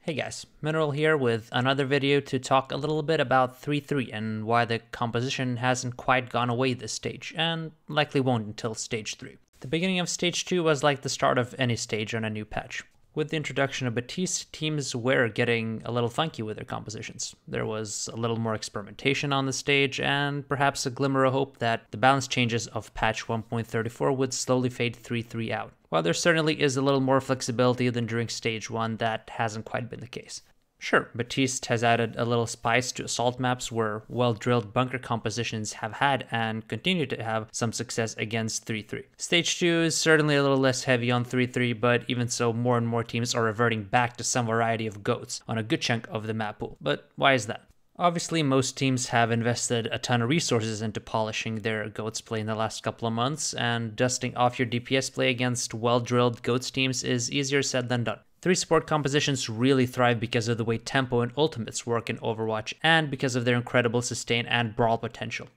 Hey guys, Mineral here with another video to talk a little bit about 3-3 and why the composition hasn't quite gone away this stage, and likely won't until stage 3. The beginning of stage 2 was like the start of any stage on a new patch. With the introduction of Baptiste, teams were getting a little funky with their compositions. There was a little more experimentation on the stage, and perhaps a glimmer of hope that the balance changes of patch 1.34 would slowly fade 3-3 out. While there certainly is a little more flexibility than during stage 1, that hasn't quite been the case. Sure, Baptiste has added a little spice to assault maps where well-drilled bunker compositions have had and continue to have some success against 3-3. Stage 2 is certainly a little less heavy on 3-3, but even so, more and more teams are reverting back to some variety of goats on a good chunk of the map pool. But why is that? Obviously, most teams have invested a ton of resources into polishing their GOATS play in the last couple of months, and dusting off your DPS play against well-drilled GOATS teams is easier said than done. 3 support compositions really thrive because of the way tempo and ultimates work in Overwatch, and because of their incredible sustain and brawl potential.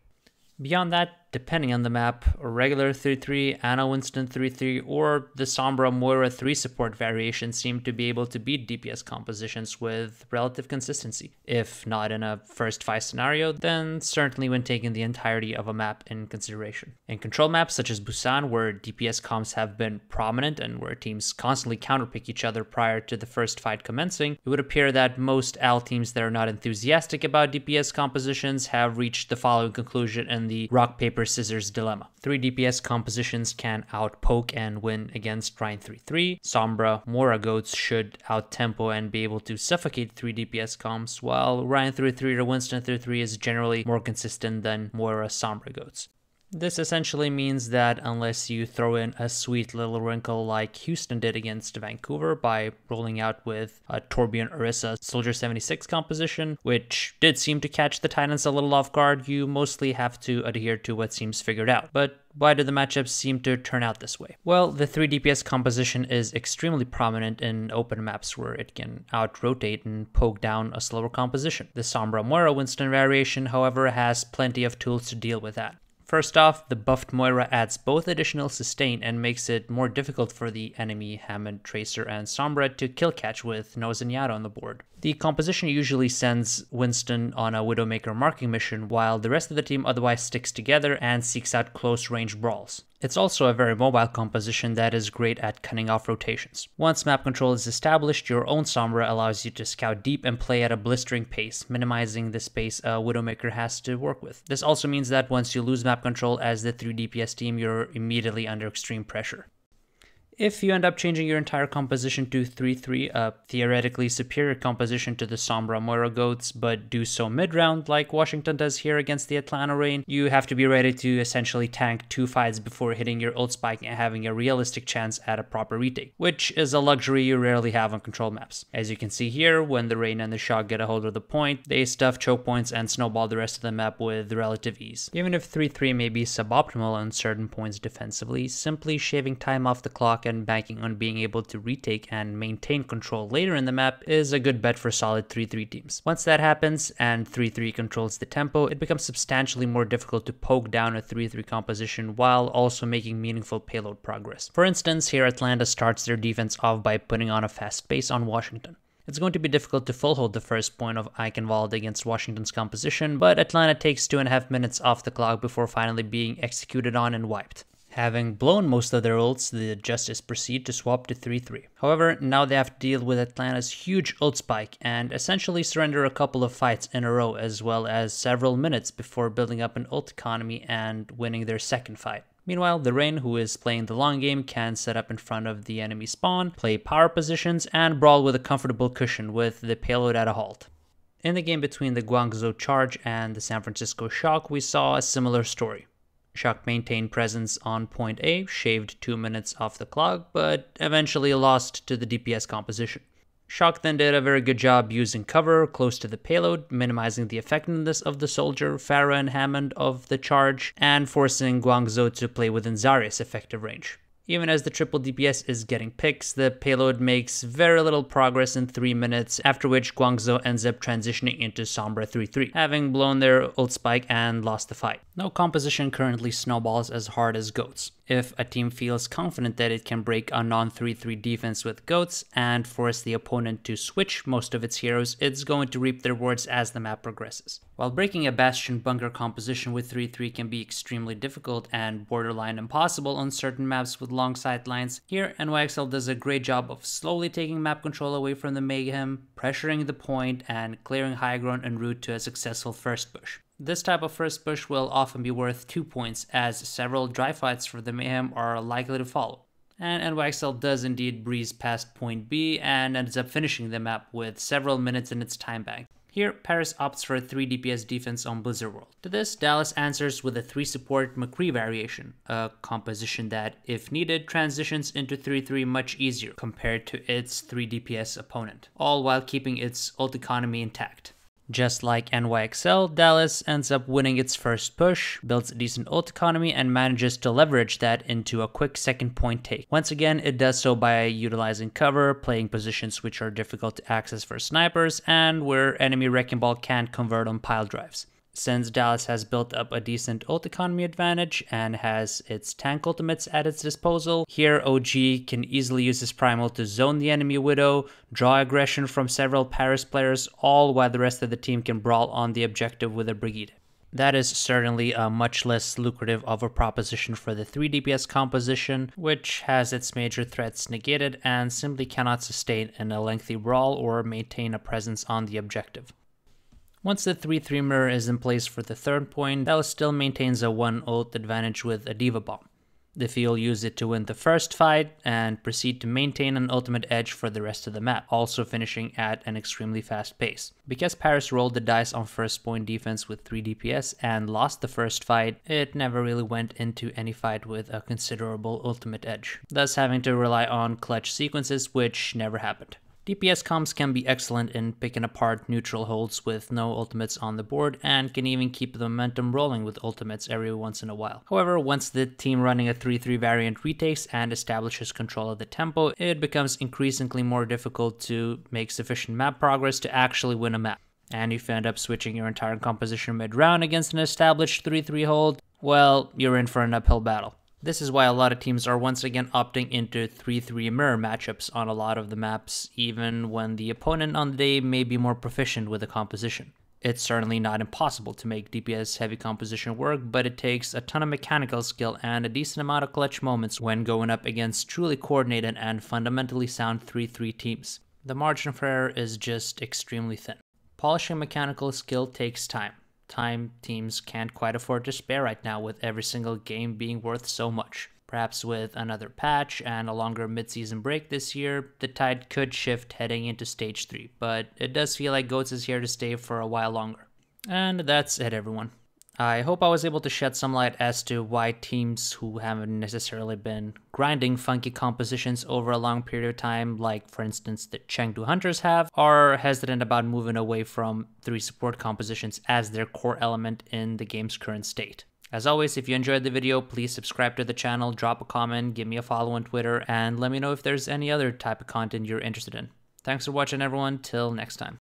Beyond that, depending on the map, a regular 3-3, Ana Winston 3-3, or the Sombra Moira 3 support variation seem to be able to beat DPS compositions with relative consistency. If not in a first fight scenario, then certainly when taking the entirety of a map in consideration. In control maps such as Busan, where DPS comps have been prominent and where teams constantly counterpick each other prior to the first fight commencing, it would appear that most AL teams that are not enthusiastic about DPS compositions have reached the following conclusion in the rock, paper, scissors dilemma. 3 DPS compositions can outpoke and win against Ryan 3-3. Sombra Moira goats should outtempo and be able to suffocate 3 DPS comps, while Ryan 3-3 or Winston 3-3 is generally more consistent than Moira Sombra goats. This essentially means that unless you throw in a sweet little wrinkle like Houston did against Vancouver by rolling out with a Torbjorn Orisa Soldier 76 composition, which did seem to catch the Titans a little off guard, you mostly have to adhere to what seems figured out. But why do the matchups seem to turn out this way? Well, the 3 DPS composition is extremely prominent in open maps where it can out-rotate and poke down a slower composition. The Sombra Moira Winston variation, however, has plenty of tools to deal with that. First off, the buffed Moira adds both additional sustain and makes it more difficult for the enemy Hammond, Tracer, and Sombra to kill catch with no Zenyatta on the board. The composition usually sends Winston on a Widowmaker marking mission, while the rest of the team otherwise sticks together and seeks out close-range brawls. It's also a very mobile composition that is great at cutting off rotations. Once map control is established, your own Sombra allows you to scout deep and play at a blistering pace, minimizing the space a Widowmaker has to work with. This also means that once you lose map control as the 3 DPS team, you're immediately under extreme pressure. If you end up changing your entire composition to 3-3, a theoretically superior composition to the Sombra Moira goats, but do so mid-round like Washington does here against the Atlanta Reign, you have to be ready to essentially tank 2 fights before hitting your ult spike and having a realistic chance at a proper retake, which is a luxury you rarely have on control maps. As you can see here, when the Reign and the Shock get a hold of the point, they stuff choke points and snowball the rest of the map with relative ease. Even if 3-3 may be suboptimal on certain points defensively, simply shaving time off the clock and banking on being able to retake and maintain control later in the map is a good bet for solid 3-3 teams. Once that happens and 3-3 controls the tempo, it becomes substantially more difficult to poke down a 3-3 composition while also making meaningful payload progress. For instance, here Atlanta starts their defense off by putting on a fast pace on Washington. It's going to be difficult to full hold the first point of Eichenwald against Washington's composition, but Atlanta takes 2.5 minutes off the clock before finally being executed on and wiped. Having blown most of their ults, the Justice proceed to swap to 3-3. However, now they have to deal with Atlanta's huge ult spike and essentially surrender a couple of fights in a row as well as several minutes before building up an ult economy and winning their second fight. Meanwhile, the Reign, who is playing the long game, can set up in front of the enemy spawn, play power positions, and brawl with a comfortable cushion with the payload at a halt. In the game between the Guangzhou Charge and the San Francisco Shock, we saw a similar story. Shock maintained presence on point A, shaved 2 minutes off the clock, but eventually lost to the DPS composition. Shock then did a very good job using cover close to the payload, minimizing the effectiveness of the Soldier, Farah, and Hammond of the Charge, and forcing Guangzhou to play within Zarya's effective range. Even as the triple DPS is getting picks, the payload makes very little progress in 3 minutes, after which Guangzhou ends up transitioning into Sombra 3-3, having blown their ult spike and lost the fight. No composition currently snowballs as hard as GOATS. If a team feels confident that it can break a non-3-3 defense with goats and force the opponent to switch most of its heroes, it's going to reap the rewards as the map progresses. While breaking a Bastion bunker composition with 3-3 can be extremely difficult and borderline impossible on certain maps with long sightlines, here NYXL does a great job of slowly taking map control away from the Mayhem, pressuring the point, and clearing high ground en route to a successful first push. This type of first push will often be worth 2 points, as several dry fights for the Mayhem are likely to follow. And NYXL does indeed breeze past point B and ends up finishing the map with several minutes in its time bank. Here, Paris opts for a 3 DPS defense on Blizzard World. To this, Dallas answers with a 3 support McCree variation, a composition that, if needed, transitions into 3-3 much easier compared to its 3 DPS opponent, all while keeping its ult economy intact. Just like NYXL, Dallas ends up winning its first push, builds a decent ult economy, and manages to leverage that into a quick second point take. Once again, it does so by utilizing cover, playing positions which are difficult to access for snipers, and where enemy Wrecking Ball can't convert on pile drives. Since Dallas has built up a decent ult economy advantage and has its tank ultimates at its disposal, here OG can easily use his primal to zone the enemy Widow, draw aggression from several Paris players, all while the rest of the team can brawl on the objective with a Brigade. That is certainly a much less lucrative of a proposition for the 3 DPS composition, which has its major threats negated and simply cannot sustain in a lengthy brawl or maintain a presence on the objective. Once the 3-3 mirror is in place for the third point, Dallas still maintains a 1 ult advantage with a Diva Bomb. If you'll use it to win the first fight and proceed to maintain an ultimate edge for the rest of the map, also finishing at an extremely fast pace. Because Paris rolled the dice on first point defense with 3 DPS and lost the first fight, it never really went into any fight with a considerable ultimate edge, thus having to rely on clutch sequences, which never happened. DPS comps can be excellent in picking apart neutral holds with no ultimates on the board and can even keep the momentum rolling with ultimates every once in a while. However, once the team running a 3-3 variant retakes and establishes control of the tempo, it becomes increasingly more difficult to make sufficient map progress to actually win a map. And if you end up switching your entire composition mid-round against an established 3-3 hold, well, you're in for an uphill battle. This is why a lot of teams are once again opting into 3-3 mirror matchups on a lot of the maps, even when the opponent on the day may be more proficient with the composition. It's certainly not impossible to make DPS heavy composition work, but it takes a ton of mechanical skill and a decent amount of clutch moments when going up against truly coordinated and fundamentally sound 3-3 teams. The margin for error is just extremely thin. Polishing mechanical skill takes time. Time teams can't quite afford to spare right now, with every single game being worth so much. Perhaps with another patch and a longer mid-season break this year, the tide could shift heading into Stage 3, but it does feel like GOATS is here to stay for a while longer. And that's it, everyone. I hope I was able to shed some light as to why teams who haven't necessarily been grinding funky compositions over a long period of time, like for instance the Chengdu Hunters have, are hesitant about moving away from 3 support compositions as their core element in the game's current state. As always, if you enjoyed the video, please subscribe to the channel, drop a comment, give me a follow on Twitter, and let me know if there's any other type of content you're interested in. Thanks for watching, everyone. Till next time.